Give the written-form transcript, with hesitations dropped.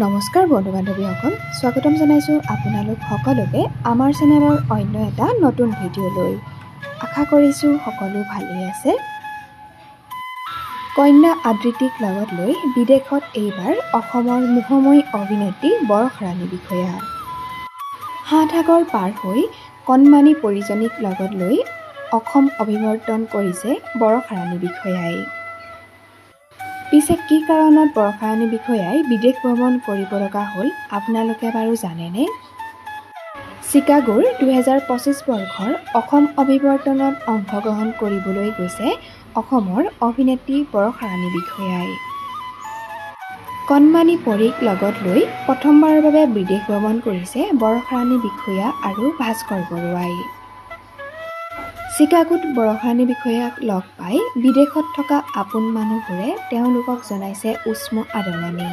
নমস্কাৰ বন্ধু বান্ধৱীসকল, স্বাগতম জনাইছোঁ আপোনালোক সকলোকে আমাৰ চেনেলৰ অন্য এটা নতুন ভিডিঅ'লৈ। আশা কৰিছোঁ সকলো ভালেই আছে। কন্যা আদৃতিক লগত লৈ বিদেশত এইবাৰ অসমৰ মোহময়ী অভিনেত্ৰী বৰষাৰাণী বিষয়া। সাত সাগৰ পাৰ হৈ কণমানি পৰিজনীক লগত লৈ অসম অভিৱৰ্তন কৰিছে বৰষাৰাণী বিষয়াই। পিছে কি কাৰণত বৰষাৰাণী বিষয়াই বিদেশ ভ্ৰমণ কৰিব লগা হ'ল আপোনালোকে বাৰু জানেনে? চিকাগোৰ 2025 বৰ্ষৰ অসম অভিৱৰ্তনত অংশগ্ৰহণ কৰিবলৈ গৈছে অসমৰ অভিনেত্ৰী বৰষাৰাণী বিষয়াই। কণমানি পৰীক লগত লৈ প্ৰথমবাৰৰ বাবে বিদেশ ভ্ৰমণ কৰিছে বৰষাৰাণী বিষয়া আৰু ভাস্কৰ বৰুৱাই। চিকাগোত বৰষাৰাণী বিষয়াক লগ পাই বিদেশত থকা আপোন মানুহবোৰে তেওঁলোকক জনাইছে উষ্ম আদৰণি।